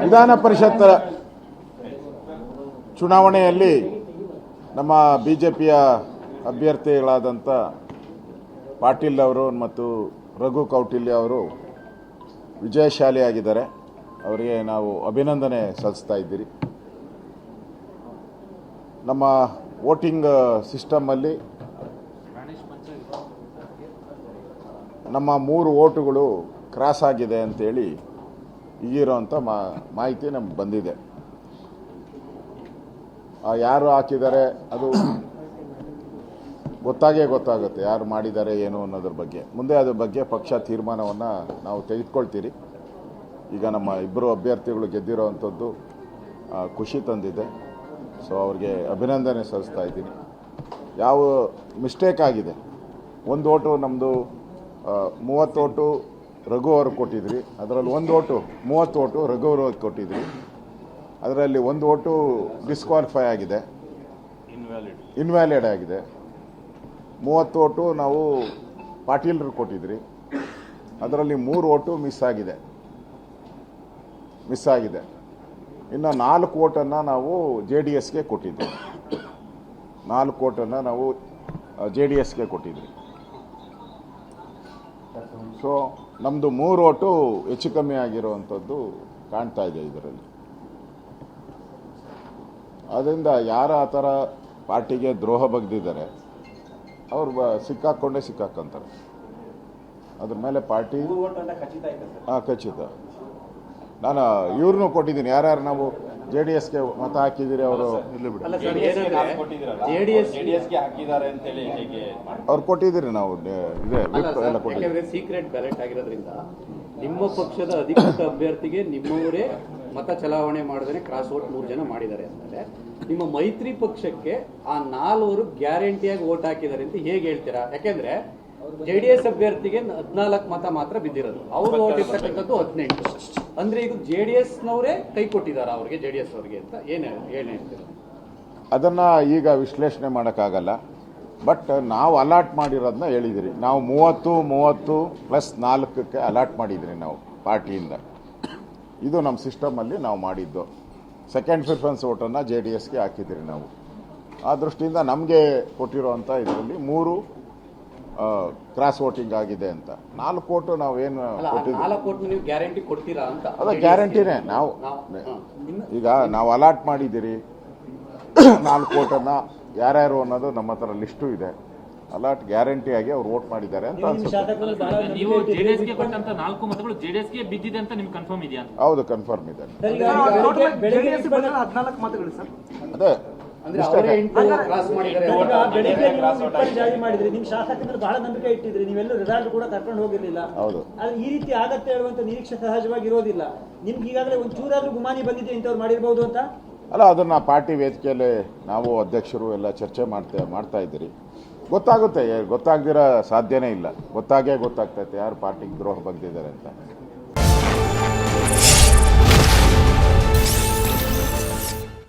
ವಿಧಾನ ಪರಿಷತ್ ಚುನಾವಣೆಯಲ್ಲಿ ನಮ್ಮ ಬಿಜೆಪಿಯ ಅಭ್ಯರ್ಥಿಗಳಾದಂಥ ಪಾಟೀಲ್ ಅವರು ಮತ್ತು ರಘು ಕೌಟಿಲ್ಯ ಅವರು ವಿಜಯಶಾಲಿಯಾಗಿದ್ದಾರೆ. ಅವರಿಗೆ ನಾವು ಅಭಿನಂದನೆ ಸಲ್ಲಿಸ್ತಾ ಇದ್ದೀರಿ. ನಮ್ಮ ವೋಟಿಂಗ್ ಸಿಸ್ಟಮಲ್ಲಿ ನಮ್ಮ 3 ವೋಟುಗಳು ಕ್ರಾಸ್ ಆಗಿದೆ ಅಂತೇಳಿ ಈಗಿರೋಂಥ ಮಾಹಿತಿ ನಮ್ಗೆ ಬಂದಿದೆ. ಯಾರು ಹಾಕಿದ್ದಾರೆ ಅದು ಗೊತ್ತಾಗುತ್ತೆ, ಯಾರು ಮಾಡಿದ್ದಾರೆ ಏನು ಅನ್ನೋದ್ರ ಬಗ್ಗೆ. ಮುಂದೆ ಅದ್ರ ಬಗ್ಗೆ ಪಕ್ಷ ತೀರ್ಮಾನವನ್ನು ನಾವು ತೆಗೆದುಕೊಳ್ತೀರಿ. ಈಗ ನಮ್ಮ ಇಬ್ಬರು ಅಭ್ಯರ್ಥಿಗಳು ಗೆದ್ದಿರೋವಂಥದ್ದು ಖುಷಿ ತಂದಿದೆ. ಸೊ ಅವ್ರಿಗೆ ಅಭಿನಂದನೆ ಸಲ್ಲಿಸ್ತಾ ಇದ್ದೀನಿ. ಯಾವ ಮಿಸ್ಟೇಕ್ ಆಗಿದೆ, 1 ಓಟು ನಮ್ಮದು 30 ಓಟು ರಘು ಅವ್ರಿಗೆ ಕೊಟ್ಟಿದ್ರಿ, ಅದರಲ್ಲಿ 1 ಓಟು 30 ಓಟು ರಘು ಅವ್ರಿಗೆ ಕೊಟ್ಟಿದ್ರಿ, ಅದರಲ್ಲಿ 1 ಓಟು ಡಿಸ್ಕ್ವಾಲಿಫೈ ಆಗಿದೆ, ಇನ್ವ್ಯಾಲಿಡ್ ಆಗಿದೆ. 30 ಓಟು ನಾವು ಪಾಟೀಲ್ರಿಗೆ ಕೊಟ್ಟಿದ್ರಿ, ಅದರಲ್ಲಿ 3 ಓಟು ಮಿಸ್ ಆಗಿದೆ. ಇನ್ನು 4 ಓಟನ್ನು ನಾವು JDSಗೆ ಕೊಟ್ಟಿದ್ವಿ. 4 ಓಟನ್ನು ನಾವು JDSಗೆ ಕೊಟ್ಟಿದ್ವಿ. ಸೊ ನಮ್ಮದು 3 ಓಟು ಹೆಚ್ಚು ಕಮ್ಮಿ ಆಗಿರುವಂಥದ್ದು ಕಾಣ್ತಾ ಇದೆ ಇದರಲ್ಲಿ. ಅದರಿಂದ ಯಾರು ಆ ಥರ ಪಾರ್ಟಿಗೆ ದ್ರೋಹ ಬಗ್ದಿದ್ದಾರೆ ಅವ್ರು ಸಿಕ್ಕಾಕೊಂತಾರೆ. ಅದ್ರ ಮೇಲೆ ಪಾರ್ಟಿ ಖಚಿತ. ನಾನು ಇವ್ರನ್ನೂ ಕೊಟ್ಟಿದ್ದೀನಿ. ಯಾರ್ಯಾರು ನಾವು JDSಗೆ ಮತ ಹಾಕಿದ್ದೀರಿ ಅವರು ಅವ್ರು ಕೊಟ್ಟಿದ್ದೀರಿ. ನಾವು ಎಲ್ಲ ಕೊಟ್ಟಿದ್ದೀವಿ. ಸೀಕ್ರೆಟ್ ಬ್ಯಾಲೆಟ್ ಆಗಿರೋದ್ರಿಂದ ನಿಮ್ಮ ಪಕ್ಷದ ಅಧಿಕೃತ ಅಭ್ಯರ್ಥಿಗೆ ನಿಮ್ಮವರೇ ಮತ ಚಲಾವಣೆ ಮಾಡಿದ್ರೆ ಕ್ರಾಸ್ ವೋಟ್ 3 ಜನ ಮಾಡಿದ್ದಾರೆ ಅಂತಾರೆ. ನಿಮ್ಮ ಮೈತ್ರಿ ಪಕ್ಷಕ್ಕೆ ಆ 4 ಗ್ಯಾರಂಟಿಯಾಗಿ ವೋಟ್ ಹಾಕಿದ್ದಾರೆ ಅಂತ ಹೇಗೆ ಹೇಳ್ತೀರಾ? ಯಾಕೆಂದ್ರೆ JDS ಅಭ್ಯರ್ಥಿಗೆ 14 ಮತ ಮಾತ್ರ ಬಿದ್ದಿರೋದು, ಅವರು ವೋಟ್ ಇರ್ತಕ್ಕಂಥದ್ದು 18. ಅಂದ್ರೆ ಈಗ JDS ನವರೇ ಕೈ ಕೊಟ್ಟಿದ್ದಾರೆ ಅವ್ರಿಗೆ, JDS ಅವ್ರಿಗೆ ಅಂತ ಏನ್ ಹೇಳ್ತೀರಾ? ಅದನ್ನ ಈಗ ವಿಶ್ಲೇಷಣೆ ಮಾಡೋಕ್ಕಾಗಲ್ಲ. ಬಟ್ ನಾವು ಅಲಾಟ್ ಮಾಡಿರೋದನ್ನ ಹೇಳಿದಿರಿ. ನಾವು 30 ಪ್ಲಸ್ 4ಕ್ಕೆ ಅಲಾಟ್ ಮಾಡಿದ್ರಿ ನಾವು ಪಾರ್ಟಿಯಿಂದ. ಇದು ನಮ್ಮ ಸಿಸ್ಟಮಲ್ಲಿ ನಾವು ಮಾಡಿದ್ದು. ಸೆಕೆಂಡ್ ಪ್ರಿಫರೆನ್ಸ್ ವೋಟನ್ನು JDSಗೆ ಹಾಕಿದ್ರಿ ನಾವು. ಆ ದೃಷ್ಟಿಯಿಂದ ನಮಗೆ ಕೊಟ್ಟಿರೋವಂಥ ಇದರಲ್ಲಿ 3 ಕ್ರಾಸ್ ವೋಟಿಂಗ್ ಆಗಿದೆ ಅಂತ. 4 ಓಟು ನಾವೇನು ನೀವು ಗ್ಯಾರಂಟಿ ಕೊಡ್ತೀರಾ ಅಂತ? ಅದ ಗ್ಯಾರಂಟಿನೇ. ನಾವು ಈಗ ನಾವು ಅಲಾಟ್ ಮಾಡಿದ್ದೀರಿ 4 ಓಟನ್ನು ಯಾರ್ಯಾರು ಅನ್ನೋದು ನಮ್ಮ ಹತ್ರ ಲಿಸ್ಟು ಇದೆ. ಅಲಾಟ್ ಗ್ಯಾರಂಟಿಯಾಗಿ ಅವ್ರು ವೋಟ್ ಮಾಡಿದ್ದಾರೆ ಅಂತ ಅನ್ಸುತ್ತೆ. ನೀವು JDSಗೆ ಕೊಟ್ಟಂತ 4 ಮತಗಳು JDSಗೆ ಬಿದ್ದಿದೆ ಅಂತ ನಿಮ್ಗೆ ಕನ್ಫರ್ಮ್ ಇದೆಯಾ? ಹೌದು, ಕನ್ಫರ್ಮ್ ಇದೆ. ಅದೇ ಮಾಡಿದ್ರಿ, ನಿಮ್ ಶಾಸಕರು ಬಹಳ ನಂಬಿಕೆ ಇಟ್ಟಿದ್ರಿ, ನೀವೆಲ್ಲೂ ರಿಸಲ್ಟ್ ಕೂಡ ಕರ್ಕೊಂಡು ಹೋಗಿರ್ಲಿಲ್ಲ. ಹೌದು, ಈ ರೀತಿ ಆಗತ್ತೆ ಹೇಳುವಂತ ನಿರೀಕ್ಷೆ ಸಹಜವಾಗಿ ಇರೋದಿಲ್ಲ. ನಿಮ್ಗೆ ಈಗಾಗಲೇ ಒಂಚೂರಾದ್ರೂ ಗುಮಾನಿ ಬಂದಿದೆ ಇಂಥವ್ರು ಮಾಡಿರ್ಬಹುದು ಅಂತ ಅಲ್ಲ. ಅದನ್ನ ಪಾರ್ಟಿ ವೇದಿಕೆಯಲ್ಲಿ ನಾವು ಅಧ್ಯಕ್ಷರು ಎಲ್ಲ ಚರ್ಚೆ ಮಾಡ್ತಾ ಇದ್ದೀರಿ. ಗೊತ್ತಾಗುತ್ತೆ, ಗೊತ್ತಾಗದಿರೋ ಸಾಧ್ಯನೇ ಇಲ್ಲ. ಗೊತ್ತಾಗ್ತೈತೆ ಯಾರು ಪಾರ್ಟಿಗೆ ದ್ರೋಹ ಬಗ್ದಿದ್ದಾರೆ ಅಂತ.